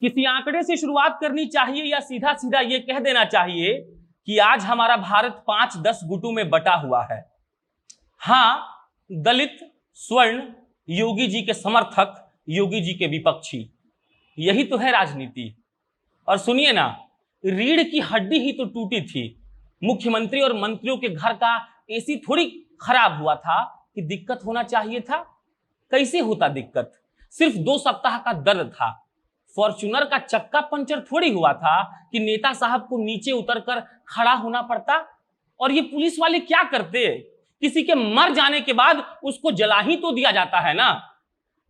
किसी आंकड़े से शुरुआत करनी चाहिए या सीधा सीधा ये कह देना चाहिए कि आज हमारा भारत 5-10 गुटों में बटा हुआ है। हां, दलित, स्वर्ण, योगी जी के समर्थक, योगी जी के विपक्षी, यही तो है राजनीति। और सुनिए ना, रीढ़ की हड्डी ही तो टूटी थी। मुख्यमंत्री और मंत्रियों के घर का एसी थोड़ी खराब हुआ था कि दिक्कत होना चाहिए था। कैसे होता दिक्कत? सिर्फ 2 सप्ताह का दर्द था। फॉर्च्यूनर का चक्का पंचर थोड़ी हुआ था कि नेता साहब को नीचे उतरकर खड़ा होना पड़ता। और ये पुलिस वाले क्या करते? किसी के मर जाने के बाद उसको जला ही तो दिया जाता है ना।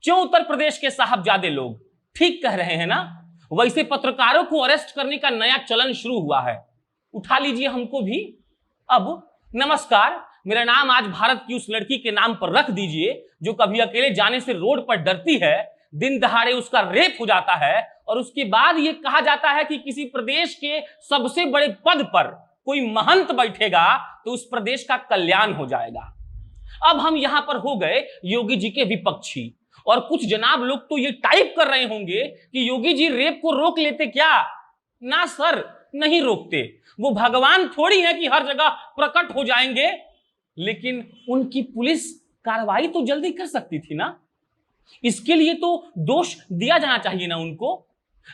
क्यों उत्तर प्रदेश के साहबजादे लोग ठीक कह रहे हैं ना। वैसे पत्रकारों को अरेस्ट करने का नया चलन शुरू हुआ है। उठा लीजिए हमको भी। अब नमस्कार, मेरा नाम आज भारत की उस लड़की के नाम पर रख दीजिए जो कभी अकेले जाने से रोड पर डरती है, दिन दहाड़े उसका रेप हो जाता है और उसके बाद यह कहा जाता है कि किसी प्रदेश के सबसे बड़े पद पर कोई महंत बैठेगा तो उस प्रदेश का कल्याण हो जाएगा। अब हम यहां पर हो गए योगी जी के विपक्षी, और कुछ जनाब लोग तो ये टाइप कर रहे होंगे कि योगी जी रेप को रोक लेते क्या? ना सर, नहीं रोकते। वो भगवान थोड़ी है कि हर जगह प्रकट हो जाएंगे। लेकिन उनकी पुलिस कार्रवाई तो जल्दी कर सकती थी ना। इसके लिए तो दोष दिया जाना चाहिए ना उनको।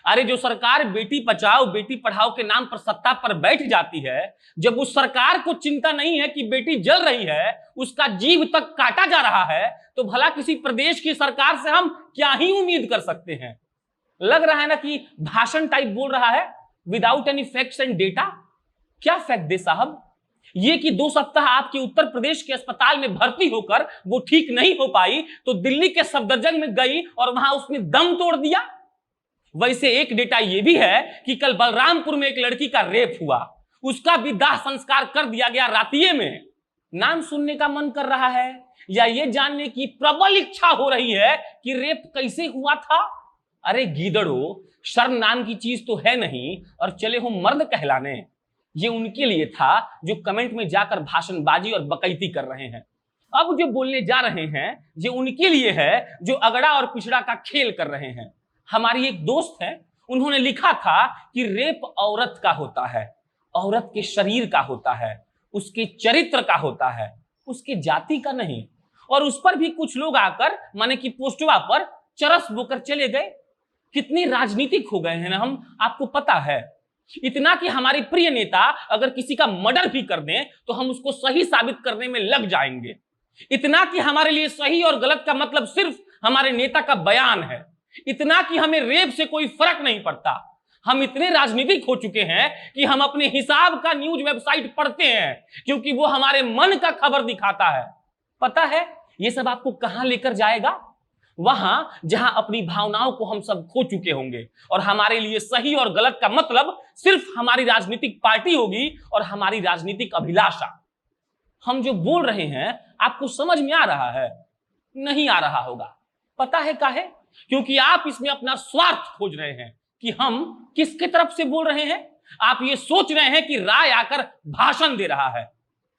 अरे जो सरकार बेटी बचाओ बेटी पढ़ाओ के नाम पर सत्ता पर बैठ जाती है, जब उस सरकार को चिंता नहीं है कि बेटी जल रही है, उसका जीव तक काटा जा रहा है, तो भला किसी प्रदेश की सरकार से हम क्या ही उम्मीद कर सकते हैं? लग रहा है ना कि भाषण टाइप बोल रहा है, without any facts and data. क्या फैक्ट दे साहब? ये कि 2 सप्ताह आपके उत्तर प्रदेश के अस्पताल में भर्ती होकर वो ठीक नहीं हो पाई तो दिल्ली के सफदरजंग में गई और वहां उसने दम तोड़ दिया। वैसे एक डेटा ये भी है कि कल बलरामपुर में एक लड़की का रेप हुआ, उसका भी दाह संस्कार कर दिया गया रातिये में। नाम सुनने का मन कर रहा है या ये जानने की प्रबल इच्छा हो रही है कि रेप कैसे हुआ था? अरे गीदड़ो, शर्म नाम की चीज तो है नहीं और चले हो मर्द कहलाने। ये उनके लिए था जो कमेंट में जाकर भाषणबाजी और बकैती कर रहे हैं। अब जो बोलने जा रहे हैं ये उनके लिए है जो अगड़ा और पिछड़ा का खेल कर रहे हैं। हमारी एक दोस्त है, उन्होंने लिखा था कि रेप औरत का होता है, औरत के शरीर का होता है, उसके चरित्र का होता है, उसके जाति का नहीं। और उस पर भी कुछ लोग आकर माने कि पोस्टवा पर चरस बोकर चले गए। कितने राजनीतिक हो गए हैं ना हम, आपको पता है। इतना कि हमारे प्रिय नेता अगर किसी का मर्डर भी कर दें तो हम उसको सही साबित करने में लग जाएंगे। इतना कि हमारे लिए सही और गलत का मतलब सिर्फ हमारे नेता का बयान है। इतना कि हमें रेप से कोई फर्क नहीं पड़ता। हम इतने राजनीतिक हो चुके हैं कि हम अपने हिसाब का न्यूज वेबसाइट पढ़ते हैं क्योंकि वो हमारे मन का खबर दिखाता है। पता है ये सब आपको कहां लेकर जाएगा? वहां जहां अपनी भावनाओं को हम सब खो चुके होंगे और हमारे लिए सही और गलत का मतलब सिर्फ हमारी राजनीतिक पार्टी होगी और हमारी राजनीतिक अभिलाषा। हम जो बोल रहे हैं आपको समझ में आ रहा है? नहीं आ रहा होगा। पता है काहे? क्योंकि आप इसमें अपना स्वार्थ खोज रहे हैं कि हम किसके तरफ से बोल रहे हैं। आप ये सोच रहे हैं कि राय आकर भाषण दे रहा है।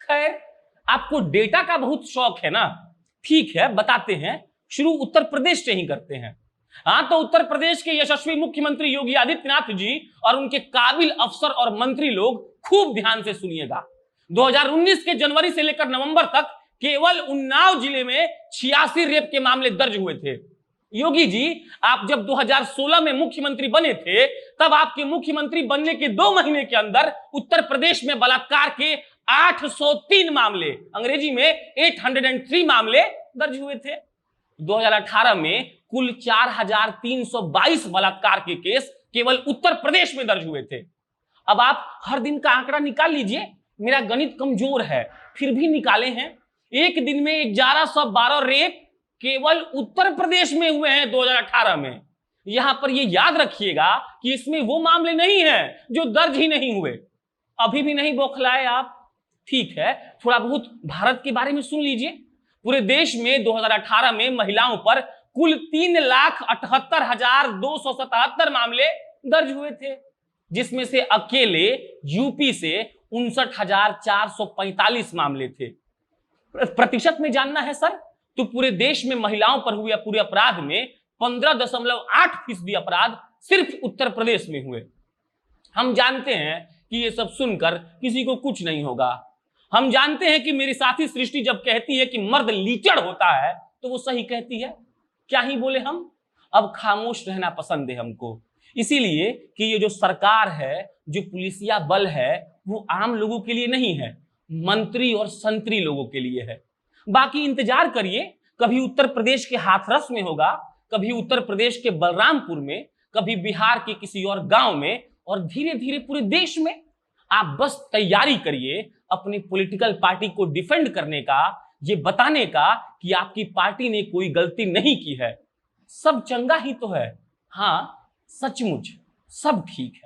खैर, आपको डेटा का बहुत शौक है ना। ठीक है, बताते हैं। शुरू उत्तर प्रदेश से ही करते हैं। हाँ, तो उत्तर प्रदेश के यशस्वी मुख्यमंत्री योगी आदित्यनाथ जी और उनके काबिल अफसर और मंत्री लोग खूब ध्यान से सुनिएगा। 2019 के जनवरी से लेकर नवंबर तक केवल उन्नाव जिले में 86 रेप के मामले दर्ज हुए थे। योगी जी, आप जब 2016 में मुख्यमंत्री बने थे तब आपके मुख्यमंत्री बनने के 2 महीने के अंदर उत्तर प्रदेश में बलात्कार के 803 मामले, अंग्रेजी में 803 मामले दर्ज हुए थे। 2018 में कुल 4322 बलात्कार के केस केवल उत्तर प्रदेश में दर्ज हुए थे। अब आप हर दिन का आंकड़ा निकाल लीजिए। मेरा गणित कमजोर है फिर भी निकाले हैं। एक दिन में 1112 रेप केवल उत्तर प्रदेश में हुए हैं 2018 में। यहां पर यह याद रखिएगा कि इसमें वो मामले नहीं हैं जो दर्ज ही नहीं हुए। अभी भी नहीं बौखलाए आप? ठीक है, थोड़ा बहुत भारत के बारे में सुन लीजिए। पूरे देश में 2018 में महिलाओं पर कुल 3,78,277 मामले दर्ज हुए थे, जिसमें से अकेले यूपी से 59,445 मामले थे। प्रतिशत में जानना है सर, तो पूरे देश में महिलाओं पर हुए पूरे अपराध में 15.8% अपराध सिर्फ उत्तर प्रदेश में हुए। हम जानते हैं कि ये सब सुनकर किसी को कुछ नहीं होगा। हम जानते हैं कि मेरी साथी सृष्टि जब कहती है कि मर्द लीचड़ होता है तो वो सही कहती है। क्या ही बोले हम, अब खामोश रहना पसंद है हमको, इसीलिए कि ये जो सरकार है, जो पुलिसिया बल है, वो आम लोगों के लिए नहीं है, मंत्री और संतरी लोगों के लिए है। बाकी इंतजार करिए, कभी उत्तर प्रदेश के हाथरस में होगा, कभी उत्तर प्रदेश के बलरामपुर में, कभी बिहार के किसी और गांव में, और धीरे धीरे पूरे देश में। आप बस तैयारी करिए अपनी पॉलिटिकल पार्टी को डिफेंड करने का, ये बताने का कि आपकी पार्टी ने कोई गलती नहीं की है, सब चंगा ही तो है। हाँ, सचमुच सब ठीक है।